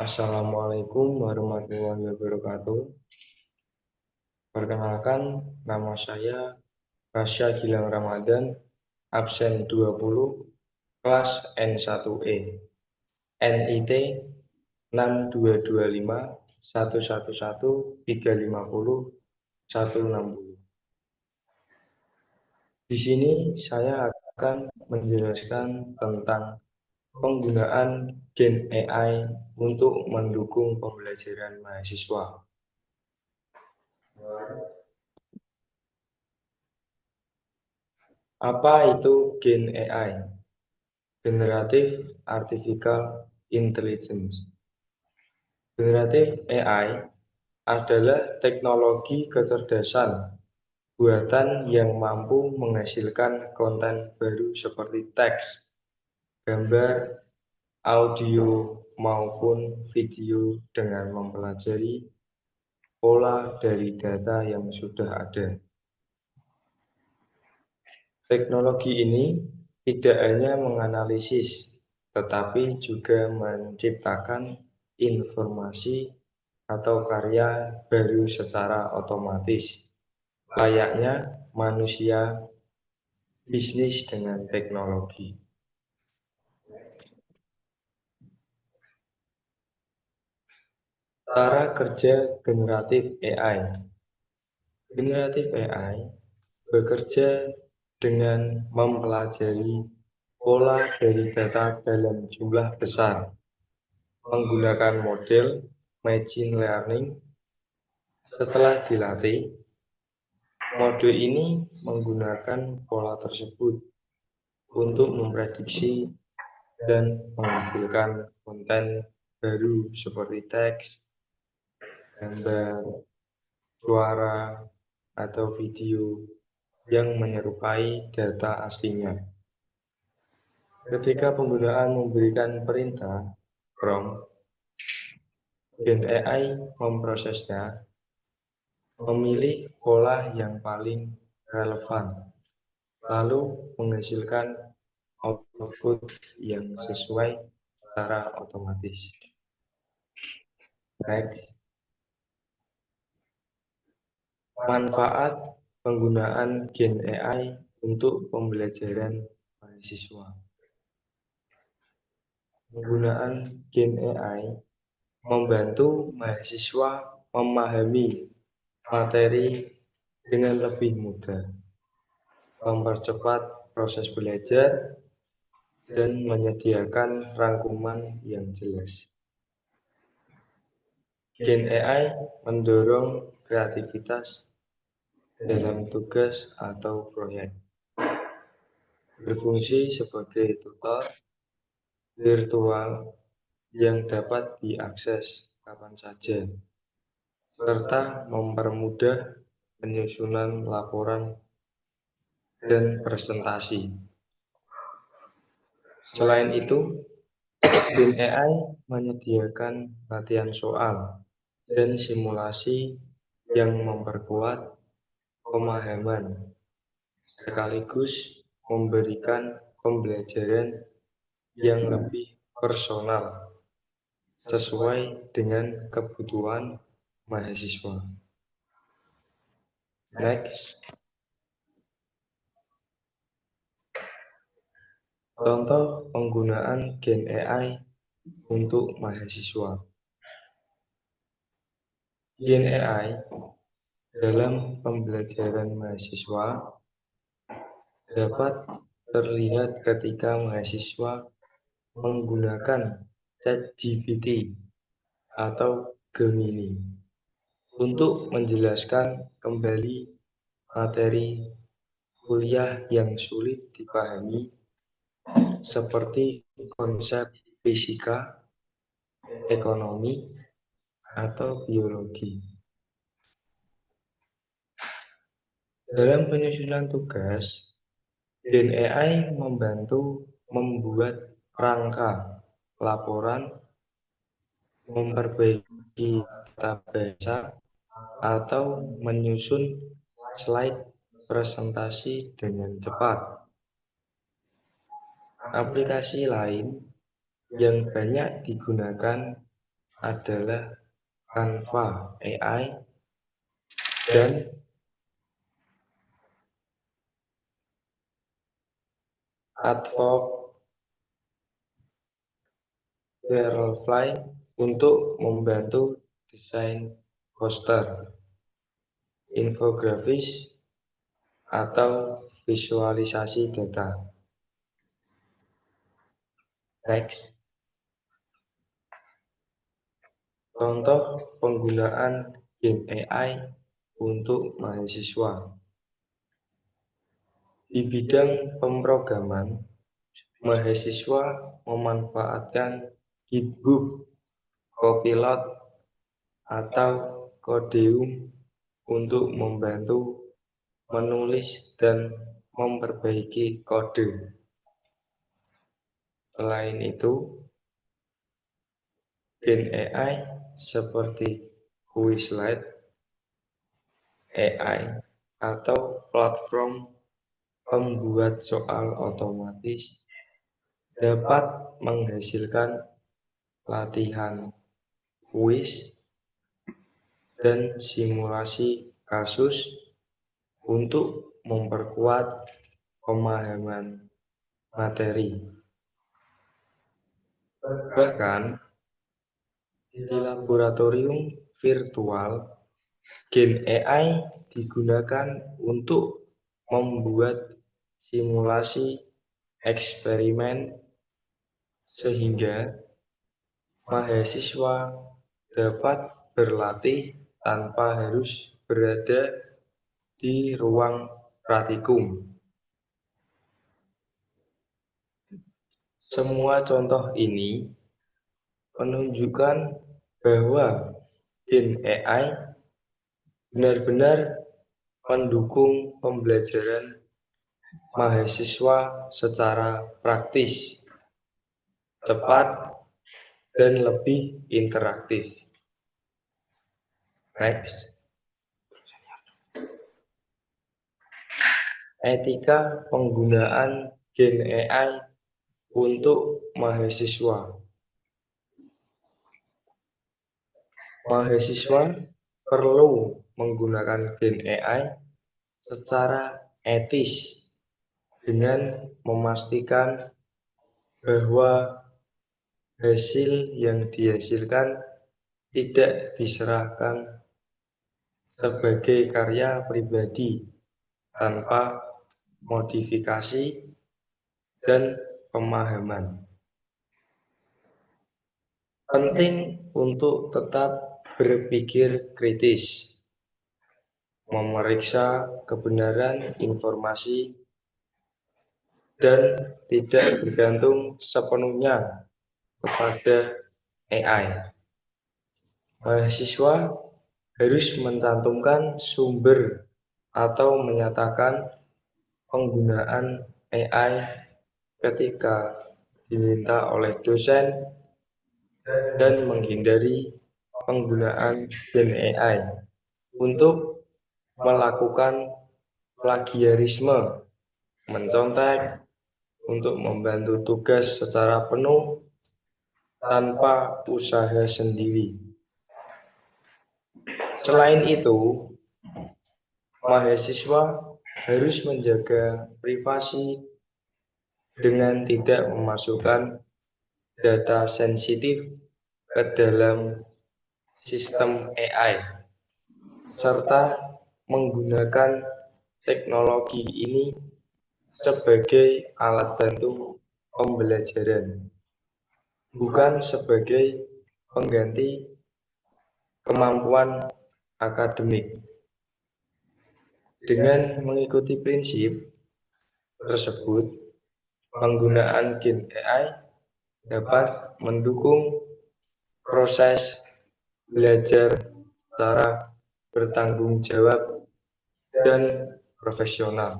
Assalamualaikum warahmatullahi wabarakatuh. Perkenalkan, nama saya Rasya Gilang Ramadan, absen 20, kelas N1E, NIT 6225 111 350 160. Di sini saya akan menjelaskan tentang penggunaan Gen AI untuk mendukung pembelajaran mahasiswa. Apa itu Gen AI? Generative Artificial Intelligence. Generative AI adalah teknologi kecerdasan buatan yang mampu menghasilkan konten baru seperti teks, gambar, audio, maupun video dengan mempelajari pola dari data yang sudah ada. Teknologi ini tidak hanya menganalisis, tetapi juga menciptakan informasi atau karya baru secara otomatis, layaknya manusia bisnis dengan teknologi. Cara kerja generatif AI. Generatif AI bekerja dengan mempelajari pola dari data dalam jumlah besar, menggunakan model machine learning. Setelah dilatih, mode ini menggunakan pola tersebut untuk memprediksi dan menghasilkan konten baru seperti teks, gambar, suara, atau video yang menyerupai data aslinya. Ketika penggunaan memberikan perintah prompt, Gen AI memprosesnya, memilih pola yang paling relevan, lalu menghasilkan output yang sesuai secara otomatis. Next. Manfaat penggunaan Gen AI untuk pembelajaran mahasiswa. Penggunaan Gen AI membantu mahasiswa memahami materi dengan lebih mudah, mempercepat proses belajar, dan menyediakan rangkuman yang jelas. Gen AI mendorong kreativitas dalam tugas atau proyek, berfungsi sebagai tutor virtual yang dapat diakses kapan saja, serta mempermudah penyusunan laporan dan presentasi. Selain itu, Gen AI menyediakan latihan soal dan simulasi yang memperkuat pemahaman, sekaligus memberikan pembelajaran yang lebih personal sesuai dengan kebutuhan mahasiswa. Next. Contoh penggunaan Gen AI untuk mahasiswa. Gen AI dalam pembelajaran mahasiswa dapat terlihat ketika mahasiswa menggunakan ChatGPT atau Gemini untuk menjelaskan kembali materi kuliah yang sulit dipahami seperti konsep fisika, ekonomi, atau biologi. Dalam penyusunan tugas, Gen AI membantu membuat rangka laporan, memperbaiki database, atau menyusun slide presentasi dengan cepat. Aplikasi lain yang banyak digunakan adalah Canva AI dan Advork Firefly untuk membantu desain poster, infografis, atau visualisasi data. Next. Contoh penggunaan Gen AI untuk mahasiswa. Di bidang pemrograman, mahasiswa memanfaatkan GitHub, Copilot, atau Codeium untuk membantu menulis dan memperbaiki kode. Selain itu, Gen AI seperti Quizlet AI atau platform pembuat soal otomatis dapat menghasilkan latihan kuis dan simulasi kasus untuk memperkuat pemahaman materi. Bahkan di laboratorium virtual, Gen AI digunakan untuk membuat simulasi eksperimen sehingga mahasiswa dapat berlatih tanpa harus berada di ruang praktikum. Semua contoh ini menunjukkan bahwa Gen AI benar-benar mendukung pembelajaran mahasiswa secara praktis, cepat, dan lebih interaktif. Next. Etika penggunaan Gen AI untuk mahasiswa. Mahasiswa perlu menggunakan Gen AI secara etis dengan memastikan bahwa hasil yang dihasilkan tidak diserahkan sebagai karya pribadi tanpa modifikasi dan pemahaman. Penting untuk tetap berpikir kritis, memeriksa kebenaran informasi, dan tidak bergantung sepenuhnya kepada AI. Mahasiswa harus mencantumkan sumber atau menyatakan penggunaan AI ketika diminta oleh dosen dan menghindari penggunaan Gen AI untuk melakukan plagiarisme, mencontek, untuk membantu tugas secara penuh tanpa usaha sendiri. Selain itu, mahasiswa harus menjaga privasi dengan tidak memasukkan data sensitif ke dalam sistem AI, serta menggunakan teknologi ini sebagai alat bantu pembelajaran, bukan sebagai pengganti kemampuan akademik. Dengan mengikuti prinsip tersebut, penggunaan Gen AI dapat mendukung proses belajar secara bertanggung jawab dan profesional.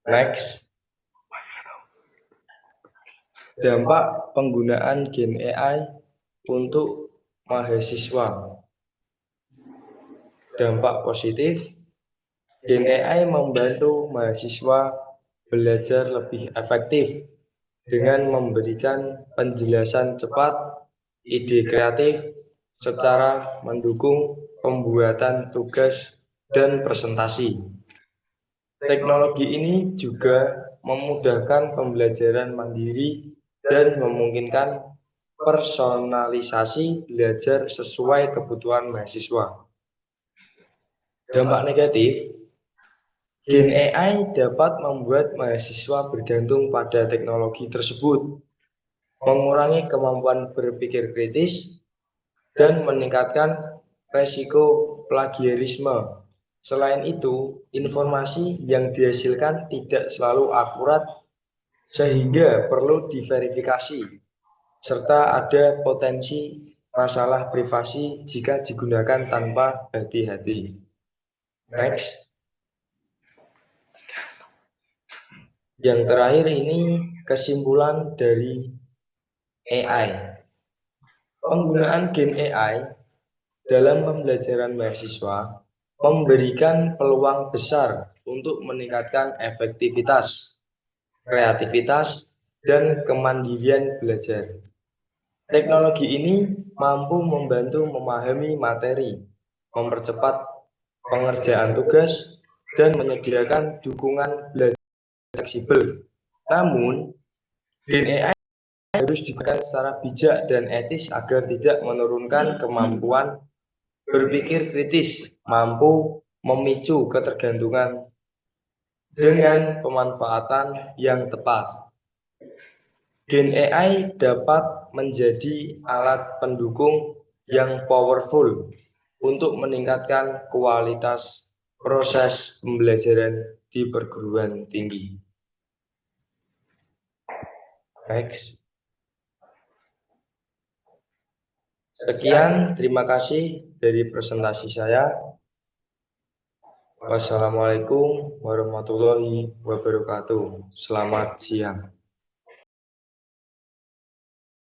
Next. Dampak penggunaan Gen AI untuk mahasiswa. Dampak positif, Gen AI membantu mahasiswa belajar lebih efektif dengan memberikan penjelasan cepat ide kreatif secara mendukung pembuatan tugas dan presentasi. Teknologi ini juga memudahkan pembelajaran mandiri dan memungkinkan personalisasi belajar sesuai kebutuhan mahasiswa. Dampak negatif, Gen AI dapat membuat mahasiswa bergantung pada teknologi tersebut, mengurangi kemampuan berpikir kritis, dan meningkatkan resiko plagiarisme. Selain itu, informasi yang dihasilkan tidak selalu akurat sehingga perlu diverifikasi, serta ada potensi masalah privasi jika digunakan tanpa hati-hati. Next. Yang terakhir ini kesimpulan dari AI. Penggunaan Gen AI dalam pembelajaran mahasiswa memberikan peluang besar untuk meningkatkan efektivitas, kreativitas, dan kemandirian belajar. Teknologi ini mampu membantu memahami materi, mempercepat pengerjaan tugas, dan menyediakan dukungan belajar fleksibel. Namun, Gen AI harus digunakan secara bijak dan etis agar tidak menurunkan kemampuan berpikir kritis, mampu memicu ketergantungan dengan pemanfaatan yang tepat. Gen AI dapat menjadi alat pendukung yang powerful untuk meningkatkan kualitas proses pembelajaran di perguruan tinggi. Next. Sekian, terima kasih dari presentasi saya. Wassalamualaikum warahmatullahi wabarakatuh. Selamat siang.